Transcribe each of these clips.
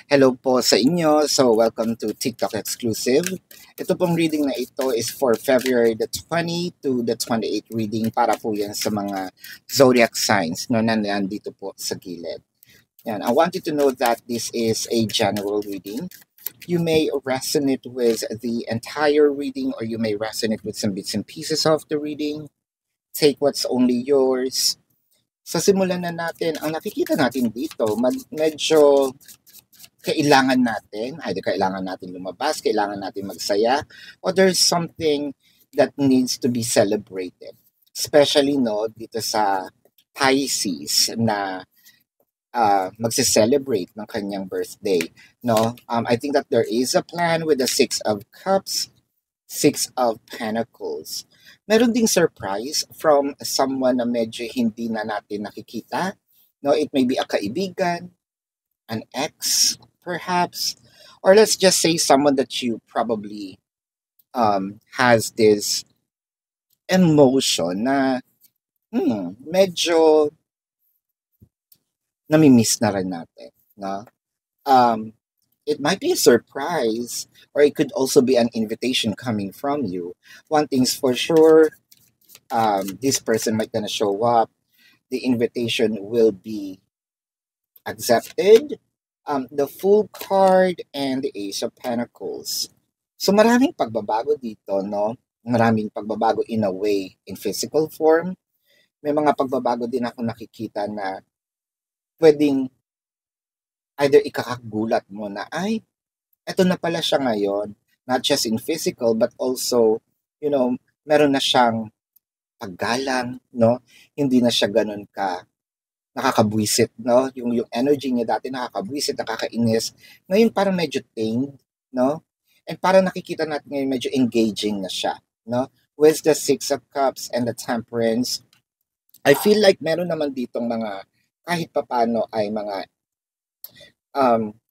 Hello po sa inyo. So, welcome to TikTok Exclusive. Ito pong reading na ito is for February the 20 to the 28th reading para po yan sa mga zodiac signs no, na nandito po sa gilid. Yan. I want you to know that this is a general reading. You may resonate with the entire reading or you may resonate with some bits and pieces of the reading. Take what's only yours. Sa simulan na natin, ang nakikita natin dito, medyo kailangan natin lumabas, kailangan natin magsaya, or there's something that needs to be celebrated. Especially no, dito sa Pisces na magse-celebrate ng kanyang birthday. No? I think that there is a plan with the Six of Cups, Six of Pentacles. Meron ding surprise from someone na medyo hindi na natin nakikita. No, it may be a kaibigan, an ex, perhaps, or let's just say someone that you probably has this emotion na medyo nami-miss na rin natin. No? It might be a surprise, or it could also be an invitation coming from you. One thing's for sure, this person might gonna show up. The invitation will be accepted. The Fool card and the Ace of Pentacles. So maraming pagbabago dito, no? Maraming pagbabago in a way, in physical form. May mga pagbabago din ako nakikita na pwedeng either ikakagulat mo na, ay, eto na pala siya ngayon. Not just in physical, but also, meron na siyang paggalang, no? Hindi na siya ganun ka nakakabwisit, no? Yung energy niya dati nakakabwisit, nakakainis. Ngayon parang medyo tamed, no? And parang nakikita natin ngayon medyo engaging na siya, no? With the Six of Cups and the Temperance, I feel like meron naman ditong mga kahit papano ay mga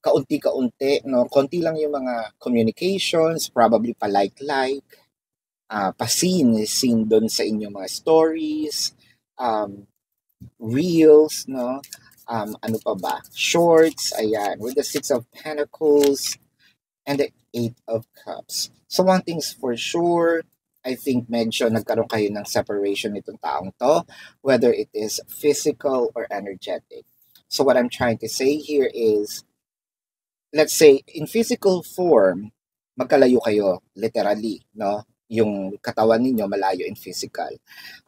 kaunti-kaunti, no? Konti lang yung mga communications, probably pa-like, pa-scene doon sa inyong mga stories, reels, no? Ano pa ba? Shorts, ayan, with the Six of Pentacles and the Eight of Cups. So one thing's for sure, I think medyo nagkaroon kayo ng separation nitong taong to, whether it is physical or energetic. So what I'm trying to say here is, let's say, in physical form, magkalayo kayo, literally, no? Yung katawan ninyo malayo in physical.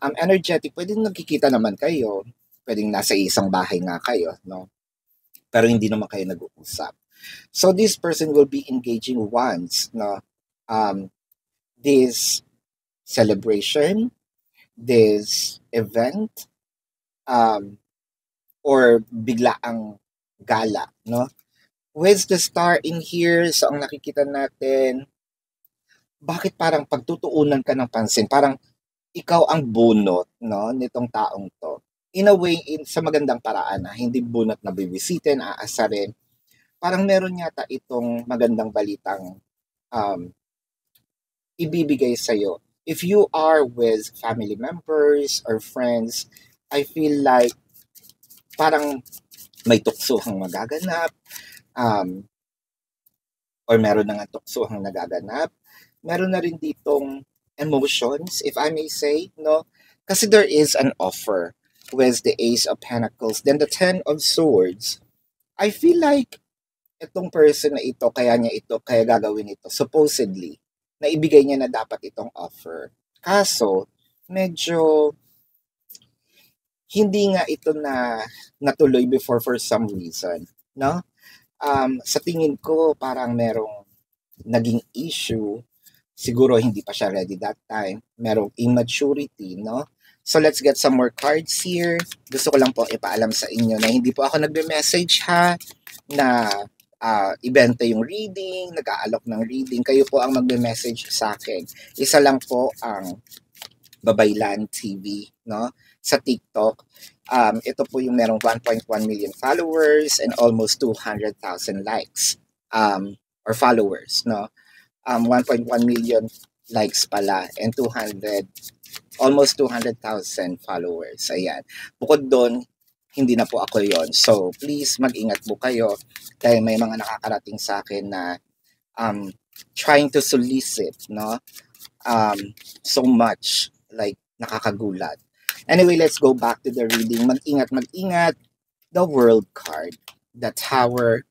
Energetic, pwedeng nagkikita naman kayo, pwedeng nasa isang bahay nga kayo, no? Pero hindi naman kayo nag-uusap. So this person will be engaging once, no? This celebration, this event, or bigla ang gala, no? With the star in here, so ang nakikita natin, bakit parang pagtutuunan ka ng pansin, parang ikaw ang bunot, no, nitong taong to. In a way, sa magandang paraan, hindi bunot na bibisitin, aasarin. Parang meron yata itong magandang balitang ibibigay sa'yo. If you are with family members or friends, I feel like parang may tuksuhang magaganap, or meron na nga tuksuhang nagaganap. Meron na rin ditong emotions, if I may say, no? Kasi there is an offer with the Ace of Pentacles. Then the Ten of Swords, I feel like itong person na ito, kaya gagawin ito, supposedly, na ibigay niya na dapat itong offer. Kaso, medyo hindi nga ito na natuloy before for some reason, no? Sa tingin ko, parang merong naging issue. Siguro hindi pa siya ready that time. Merong immaturity, no? So let's get some more cards here. Gusto ko lang po ipaalam sa inyo na hindi po ako nagbe-message ha, na ibenta yung reading, nag-aalok ng reading. Kayo po ang magbe-message sa akin. Isa lang po ang Babaylan TV, no? Sa TikTok. Ito po yung merong 1.1 million followers and almost 200,000 likes or followers, no? 1.1 million likes pala and almost 200,000 followers. Ayan. Bukod doon, hindi na po ako yon. So, please mag-ingat po kayo dahil may mga nakakarating sa akin na um, trying to solicit, no? So much, like nakakagulat. Anyway, let's go back to the reading. Mag-ingat, mag-ingat. The World card, the Tower,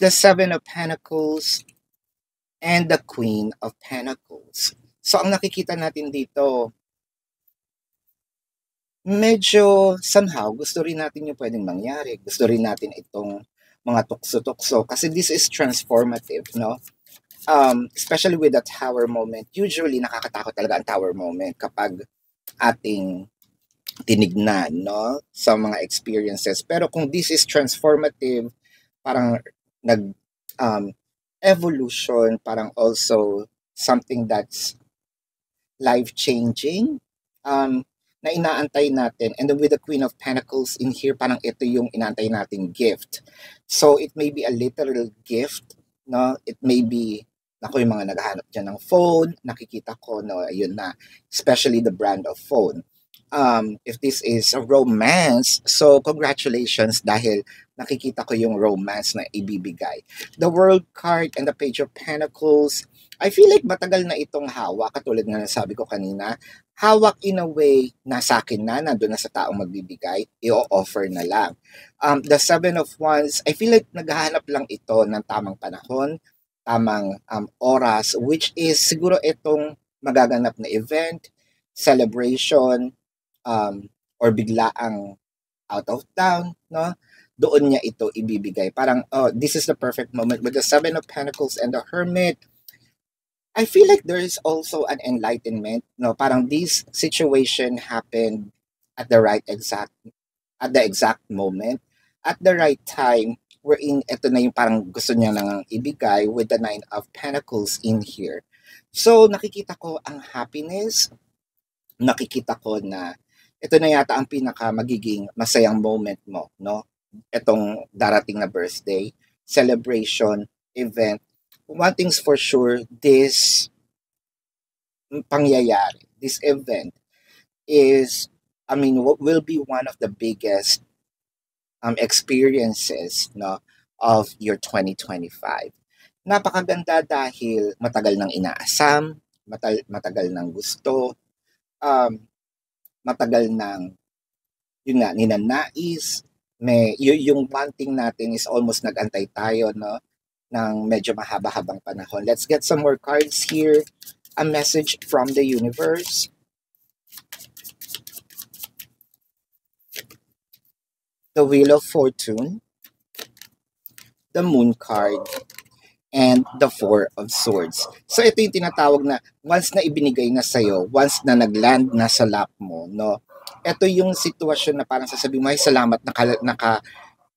the Seven of Pentacles, and the Queen of Pentacles. So, ang nakikita natin dito, medyo somehow gusto rin natin yung pwedeng mangyari. Gusto rin natin itong mga tukso-tukso kasi this is transformative, no? Especially with the tower moment. Usually, nakakatakot talaga ang tower moment kapag ating tinignan, no? Sa mga experiences. Pero kung this is transformative, parang nag evolution, parang also something that's life-changing, na inaantay natin. And then with the Queen of Pentacles in here, parang ito yung inaantay nating gift. So, it may be a literal gift, no? It may be, ako yung mga naghahanap dyan ng phone, nakikita ko, no, ayun na, especially the brand of phone. If this is a romance, so congratulations dahil nakikita ko yung romance na ibibigay. The World card and the Page of Pentacles, I feel like matagal na itong hawak, katulad nga ng sabi ko kanina, hawak in a way, nasa akin na, nandun na sa taong magbibigay, i-offer na lang. The Seven of Wands, I feel like naghahanap lang ito ng tamang panahon, tamang oras, which is siguro itong magaganap na event, celebration, or biglaang out of town, no? Doon niya ito ibibigay. Parang, oh, this is the perfect moment with the Seven of Pentacles and the Hermit. I feel like there is also an enlightenment, no? Parang this situation happened at the exact moment, at the right time, wherein ito na yung parang gusto niya nang ibigay with the Nine of Pentacles in here. So, nakikita ko ang happiness, nakikita ko na ito na yata ang pinaka magiging masayang moment mo, no? Itong darating na birthday, celebration, event. One thing's for sure, this pangyayari, this event is, I mean, will be one of the biggest experiences, no, of your 2025. Napakaganda dahil matagal nang inaasam, matagal nang gusto, um, matagal nang, yun nga, ninanais, yung one thing natin is almost nag-antay tayo, no, ng medyo mahaba-habang panahon. Let's get some more cards here. A message from the universe. The Wheel of Fortune, the Moon card, and the Four of Swords. So ito yung tinatawag na once na ibinigay na sa'yo, once na nagland na sa lap mo, no? Ito yung sitwasyon na parang sasabihin mo, ay salamat,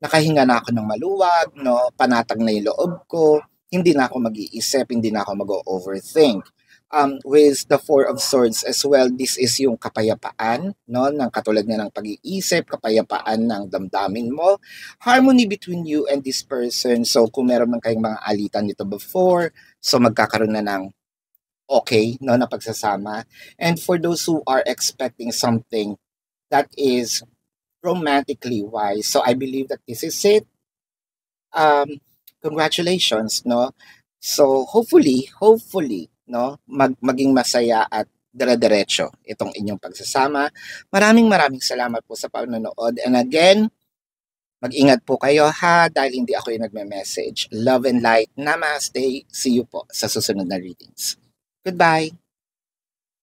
nakahinga na ako ng maluwag, no? Panatag na yung loob ko, hindi na ako mag-iisip, hindi na ako mag-overthink. With the Four of Swords as well, this is yung kapayapaan, no? Ng katulad nga ng pag-iisip, kapayapaan ng damdamin mo, harmony between you and this person. So kung meron man kayong mga alitan nito before, so magkakaroon na ng okay, no, na pagsasama. And for those who are expecting something that is romantically wise, so I believe that this is it. Congratulations, no? So hopefully, no, maging masaya at dire-diretso itong inyong pagsasama. Maraming salamat po sa panonood. And again, mag-ingat po kayo ha dahil hindi ako yung nagme-message. Love and light. Namaste. See you po sa susunod na readings. Goodbye.